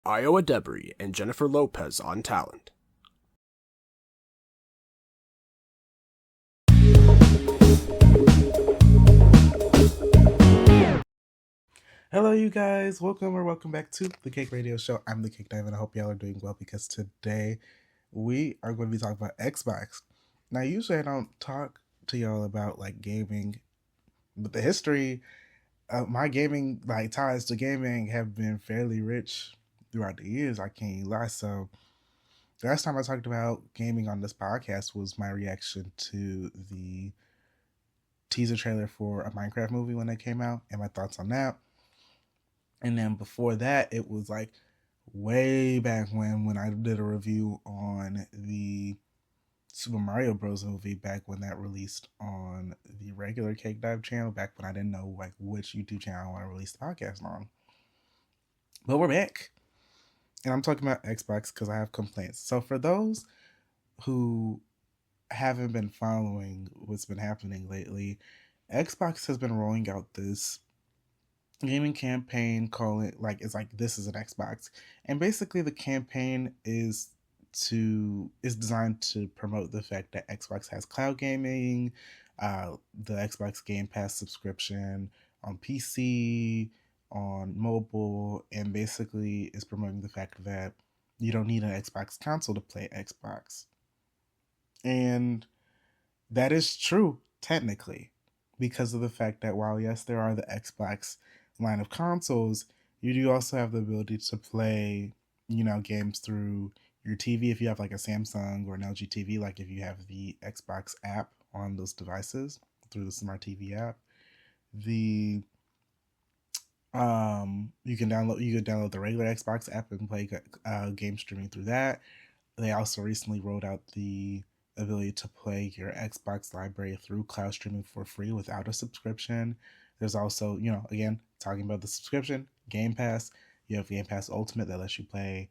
Iowa Debris and Jennifer Lopez on talent. Hello, you guys. Welcome back to the Cake Radio Show. I'm the CakeDive, and I hope y'all are doing well because today we are going to be talking about Xbox. Now, usually I don't talk to y'all about like gaming, but the history of my gaming, like ties to gaming, have been fairly rich throughout the years. I can't even lie. So, the last time I talked about gaming on this podcast was my reaction to the teaser trailer for a Minecraft movie when it came out and my thoughts on that. And then before that, it was like way back when I did a review on the Super Mario Bros. Movie back when that released on the regular CakeDive channel, back when I didn't know like which YouTube channel I want to release the podcast on. But we're back. And I'm talking about Xbox because I have complaints. So for those who haven't been following what's been happening lately, Xbox has been rolling out this gaming campaign, call it like it's like this is an Xbox. And basically the campaign is designed to promote the fact that Xbox has cloud gaming, the Xbox Game Pass subscription on PC, on mobile, and basically is promoting the fact that you don't need an Xbox console to play Xbox. And that is true, technically, because of the fact that while, yes, there are the Xbox line of consoles, you do also have the ability to play, games through your TV if you have like a Samsung or an LG TV, like if you have the Xbox app on those devices through the Smart TV app. The you can download the regular Xbox app and play game streaming through that. They also recently rolled out the ability to play your Xbox library through cloud streaming for free without a subscription. There's also, again, talking about the subscription, Game Pass. You have Game Pass Ultimate that lets you play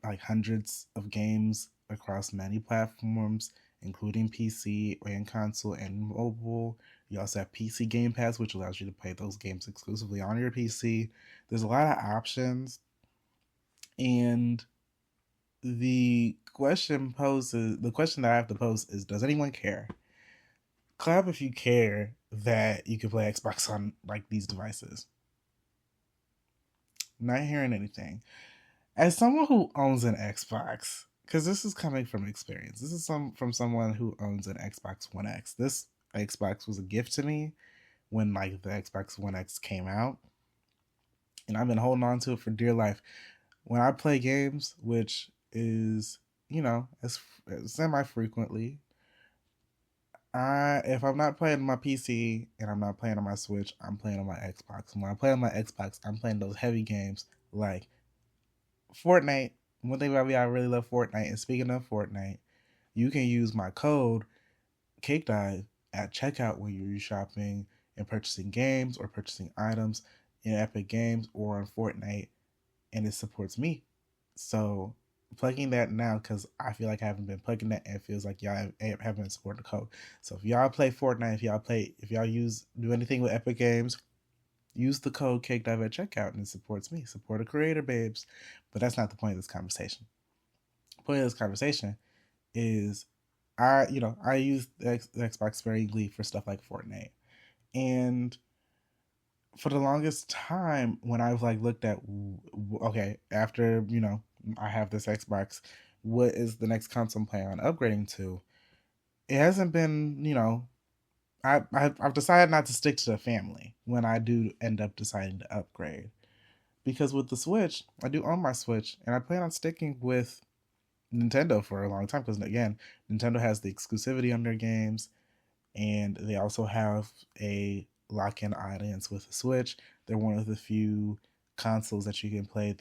like hundreds of games across many platforms, including PC and console and mobile. You also have PC Game Pass, which allows you to play those games exclusively on your PC. There's a lot of options, and the question that I have to pose is, does anyone care? Clap if you care that you can play Xbox on like these devices. Not hearing anything. As someone who owns an Xbox, because this is coming from experience, this is from someone who owns an Xbox One X. This Xbox was a gift to me when like the Xbox One X came out, and I've been holding on to it for dear life. When I play games, which is as semi frequently, if I'm not playing on my PC and I'm not playing on my Switch, I'm playing on my Xbox. And when I play on my Xbox, I'm playing those heavy games like Fortnite. One thing about me, I really love Fortnite. And speaking of Fortnite, you can use my code CakeDive at checkout when you're shopping and purchasing games or purchasing items in Epic Games or on Fortnite, and it supports me. So plugging that now, because I feel like I haven't been plugging that, and it feels like y'all haven't been supporting the code. So if y'all play Fortnite, if y'all do anything with Epic Games, use the code CakeDive at checkout, and it supports me. Support a creator, babes. But that's not the point of this conversation. The point of this conversation is I use the Xbox sparingly for stuff like Fortnite, and for the longest time when I've like looked at, okay, after I have this Xbox, what is the next console I'm planning on upgrading to? It hasn't been, I've decided not to stick to the family when I do end up deciding to upgrade, because with the Switch, I do own my Switch, and I plan on sticking with Nintendo for a long time because again, Nintendo has the exclusivity on their games, and they also have a lock-in audience with the Switch. They're one of the few consoles that you can play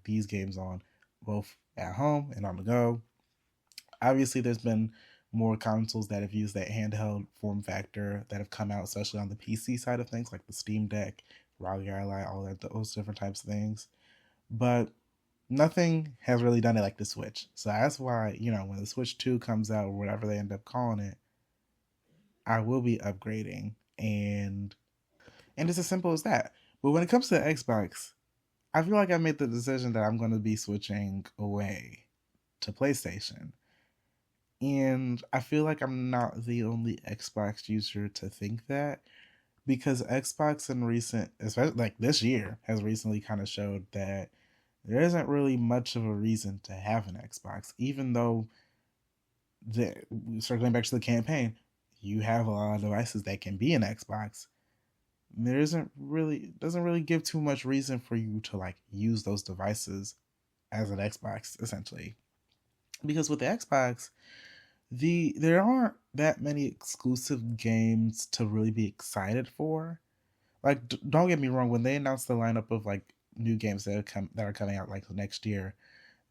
these games on, both at home and on the go. Obviously, there's been more consoles that have used that handheld form factor that have come out, especially on the PC side of things, like the Steam Deck, ROG Ally, all that, those different types of things. But nothing has really done it like the Switch. So that's why, when the Switch 2 comes out, or whatever they end up calling it, I will be upgrading. And it's as simple as that. But when it comes to Xbox, I feel like I made the decision that I'm going to be switching away to PlayStation. And I feel like I'm not the only Xbox user to think that, because Xbox in recent, especially like this year, has recently kind of showed that there isn't really much of a reason to have an Xbox, even though circling back to the campaign, you have a lot of devices that can be an Xbox. There isn't really doesn't really give too much reason for you to like use those devices as an Xbox essentially. Because with the Xbox, there aren't that many exclusive games to really be excited for. Like don't get me wrong, when they announced the lineup of like new games that are coming out like next year,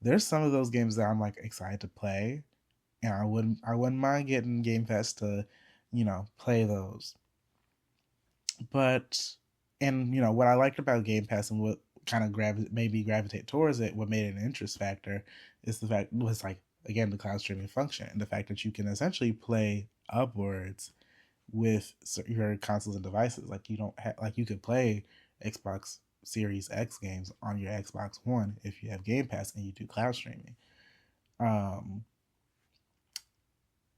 there's some of those games that I'm like excited to play, and I wouldn't mind getting Game Pass to, play those. But and what I liked about Game Pass and what kind of made me gravitate towards it, what made it an interest factor, is the fact was like again the cloud streaming function and the fact that you can essentially play upwards with your consoles and devices. Like you don't have like you could play Xbox Series X games on your Xbox One if you have Game Pass and you do cloud streaming. Um,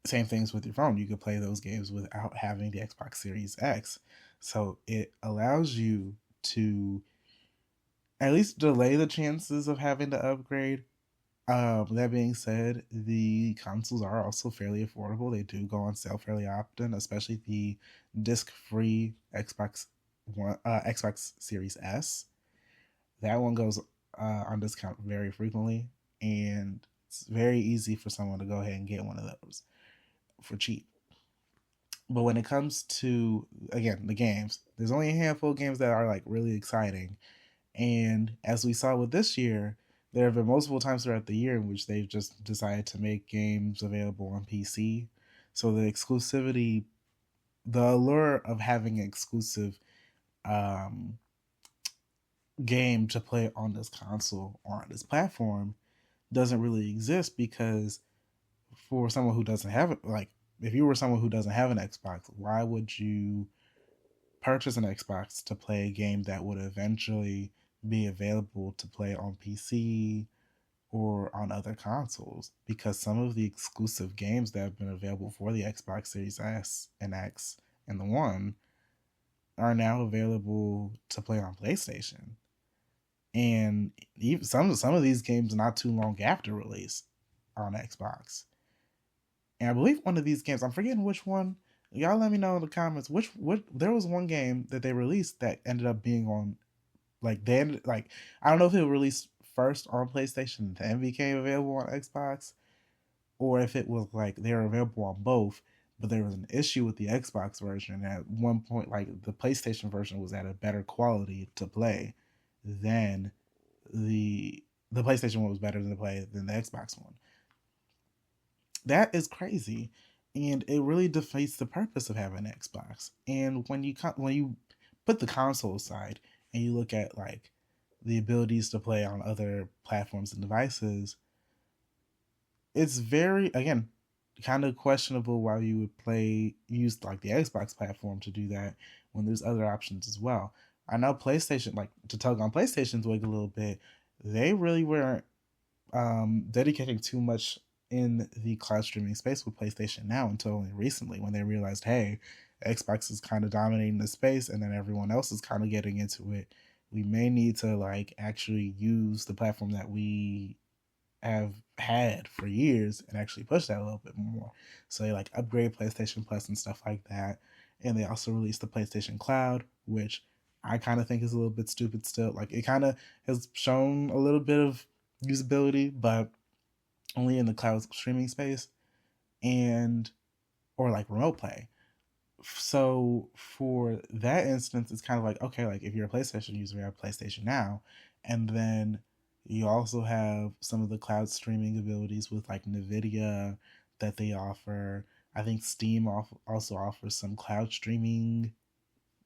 Same things with your phone. You could play those games without having the Xbox Series X. So it allows you to at least delay the chances of having to upgrade. That being said, the consoles are also fairly affordable. They do go on sale fairly often, especially the disc-free Xbox Series S. That one goes on discount very frequently, and it's very easy for someone to go ahead and get one of those for cheap. But when it comes to again the games, there's only a handful of games that are like really exciting. And as we saw with this year, there have been multiple times throughout the year in which they've just decided to make games available on PC. So the exclusivity, the allure of having an exclusive um, game to play on this console or on this platform doesn't really exist, because for someone who doesn't have it, like if you were someone who doesn't have an Xbox, why would you purchase an Xbox to play a game that would eventually be available to play on PC or on other consoles? Because some of the exclusive games that have been available for the Xbox Series S and X and the One are now available to play on PlayStation. And even some of these games not too long after release on Xbox. And I believe one of these games, I'm forgetting which one. Y'all let me know in the comments what there was one game that they released that ended up being on like then like I don't know if it released first on PlayStation and then became available on Xbox, or if it was like they were available on both, but there was an issue with the Xbox version. And at one point, like the PlayStation version was at a better quality to play than the PlayStation one was better to play than the Xbox one. That is crazy, and it really defeats the purpose of having an Xbox. And when you put the console aside and you look at like the abilities to play on other platforms and devices, it's very again kind of questionable why you would use like the Xbox platform to do that when there's other options as well. I know PlayStation, like to tug on PlayStation's wig a little bit, they really weren't dedicating too much in the cloud streaming space with PlayStation Now until only recently, when they realized, hey, Xbox is kind of dominating the space and then everyone else is kind of getting into it. We may need to like actually use the platform that we have had for years and actually push that a little bit more. So they like upgrade PlayStation Plus and stuff like that. And they also released the PlayStation Cloud, which I kind of think is a little bit stupid still. Like it kind of has shown a little bit of usability, but only in the cloud streaming space and or like remote play. So for that instance, it's kind of like, okay, like if you're a PlayStation user, you have PlayStation Now, and then you also have some of the cloud streaming abilities with like NVIDIA that they offer. I think Steam also offers some cloud streaming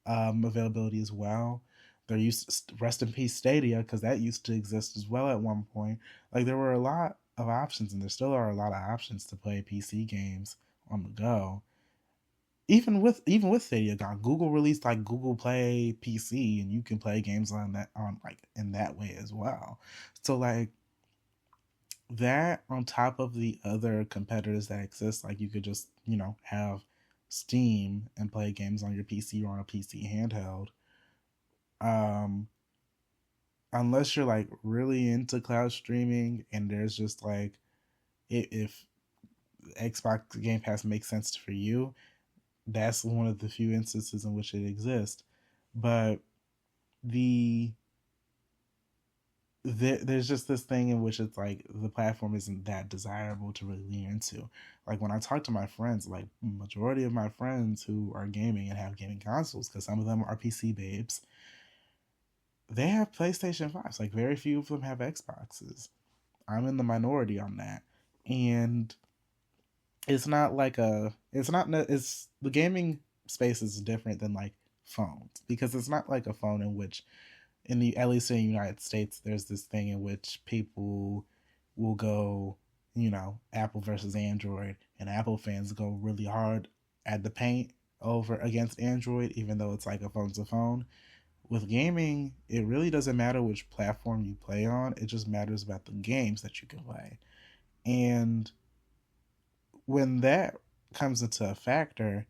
availability as well. There used to, rest in peace Stadia, because that used to exist as well at one point. Like there were a lot of options, and there still are a lot of options to play PC games on the go. even with Stadia gone, Google released like Google Play PC, and you can play games on that on like in that way as well. So like that on top of the other competitors that exist, like you could just have Steam and play games on your PC or on a PC handheld. Um, unless you're like really into cloud streaming, and there's just like if Xbox Game Pass makes sense for you, that's one of the few instances in which it exists. But the there's just this thing in which it's like the platform isn't that desirable to really lean into. Like when I talk to my friends, like majority of my friends who are gaming and have gaming consoles, because some of them are PC babes, they have PlayStation 5s. Like very few of them have Xboxes. I'm in the minority on that. And it's not like it's the gaming space is different than like phones, because it's not like a phone in which at least in the United States there's this thing in which people will go, Apple versus Android, and Apple fans go really hard at the paint over against Android, even though it's like a phone to phone. With gaming, it really doesn't matter which platform you play on, it just matters about the games that you can play. And when that comes into a factor,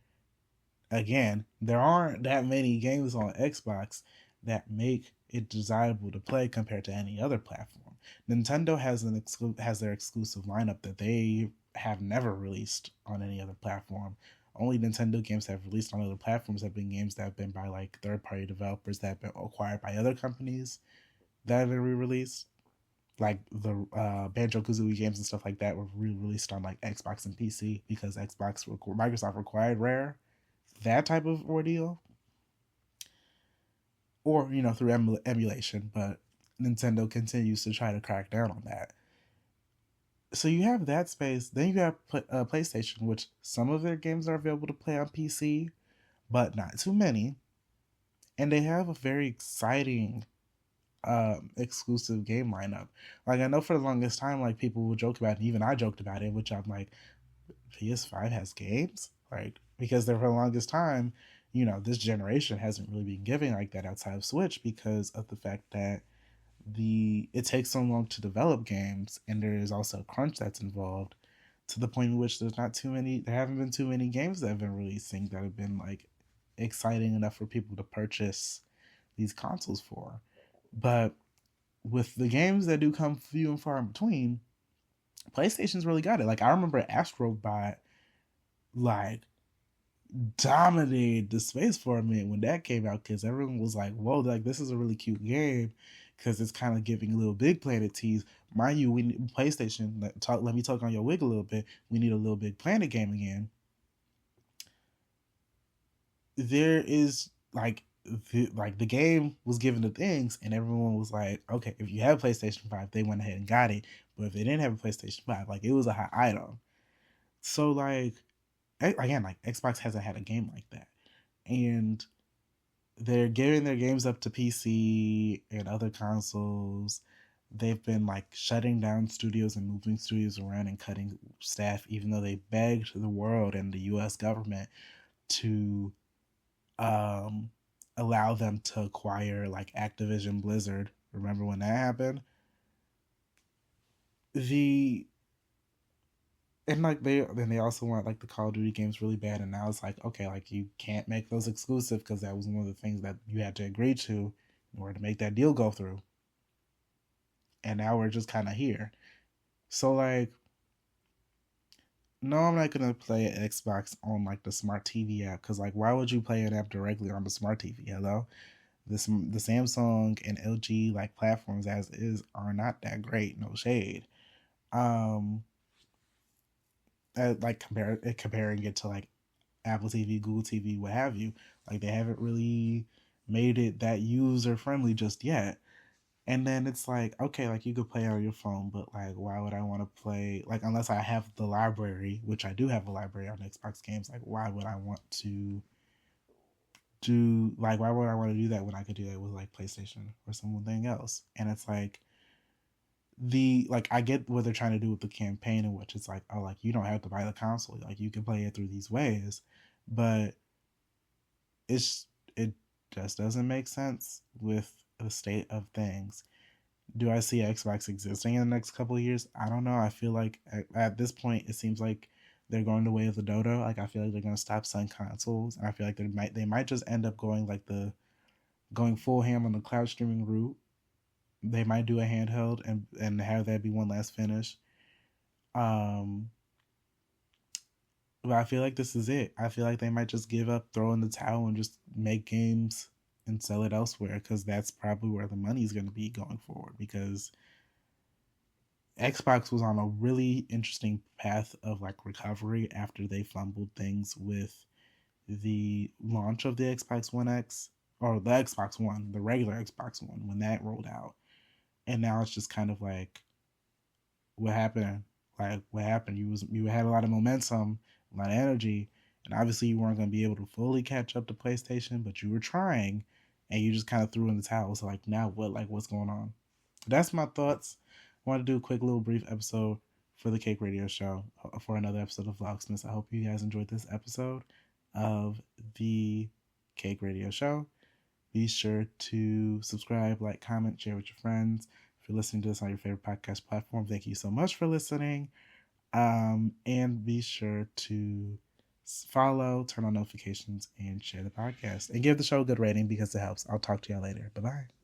again, there aren't that many games on Xbox that make it desirable to play compared to any other platform. Nintendo has their exclusive lineup that they have never released on any other platform. Only Nintendo games that have released on other platforms have been games that have been by like third-party developers that have been acquired by other companies that have been re-released. Like the Banjo Kazooie games and stuff like that were re-released on like Xbox and PC because Microsoft required Rare that type of ordeal, or through emulation. But Nintendo continues to try to crack down on that. So you have that space. Then you have PlayStation, which some of their games are available to play on PC, but not too many. And they have a very exciting exclusive game lineup. Like I know for the longest time, like people will joke about it, and even I joked about it, which I'm like, PS5 has games? Like, because there for the longest time, this generation hasn't really been giving like that outside of Switch because of the fact that it takes so long to develop games, and there is also a crunch that's involved, to the point in which there haven't been too many games that have been releasing that have been like exciting enough for people to purchase these consoles for. But with the games that do come few and far in between, PlayStation's really got it. Like I remember Astrobot like dominated the space for a minute when that came out, because everyone was like, whoa, like this is a really cute game, because it's kind of giving a Little Big Planet tease. Mind you, we need PlayStation, let me talk on your wig a little bit. We need a Little Big Planet game again. There is like the game was given the things, and everyone was like, okay, if you have PlayStation 5, they went ahead and got it. But if they didn't have a PlayStation 5, like it was a hot item. So like again, like Xbox hasn't had a game like that. And they're giving their games up to PC and other consoles. They've been like shutting down studios and moving studios around and cutting staff, even though they begged the world and the US government to allow them to acquire like Activision Blizzard. Remember when that happened? The and like they also want like the Call of Duty games really bad, and now it's like, okay, like you can't make those exclusive because that was one of the things that you had to agree to in order to make that deal go through. And now we're just kind of here. So like, no, I'm not gonna play an Xbox on like the smart TV app, because like, why would you play an app directly on the smart TV? Hello, the Samsung and LG like platforms as is are not that great. No shade. Um, like comparing it to like Apple TV, Google TV, what have you. Like they haven't really made it that user friendly just yet. And then it's like, okay, like you could play on your phone, but like, why would I want to play? Like, unless I have the library, which I do have a library on Xbox games, like, why would I want to why would I want to do that when I could do that with like PlayStation or something else? And it's like, I get what they're trying to do with the campaign, in which it's like, oh, like you don't have to buy the console, like you can play it through these ways. but it just doesn't make sense with the state of things. Do I see Xbox existing in the next couple of years? I don't know. I feel like at this point, it seems like they're going the way of the dodo. Like I feel like they're going to stop selling consoles, and I feel like they might just end up going full ham on the cloud streaming route. They might do a handheld and have that be one last finish. Um, but I feel like this is it. I feel like they might just give up, throw in the towel, and just make games and sell it elsewhere because that's probably where the money is going to be going forward. Because Xbox was on a really interesting path of like recovery after they fumbled things with the launch of the Xbox One X or the Xbox One, the regular Xbox One when that rolled out. And now it's just kind of like, what happened? Like what happened? You had a lot of momentum, a lot of energy, and obviously you weren't going to be able to fully catch up to PlayStation, but you were trying, and you just kind of threw in the towel. So like now what? Like what's going on? That's my thoughts. I want to do a quick little brief episode for the Cake Radio Show for another episode of Vlogsmas. I hope you guys enjoyed this episode of the Cake Radio Show. Be sure to subscribe, like, comment, share with your friends. If you're listening to this on your favorite podcast platform, thank you so much for listening. And be sure to follow, turn on notifications, and share the podcast. And give the show a good rating because it helps. I'll talk to y'all later. Bye-bye.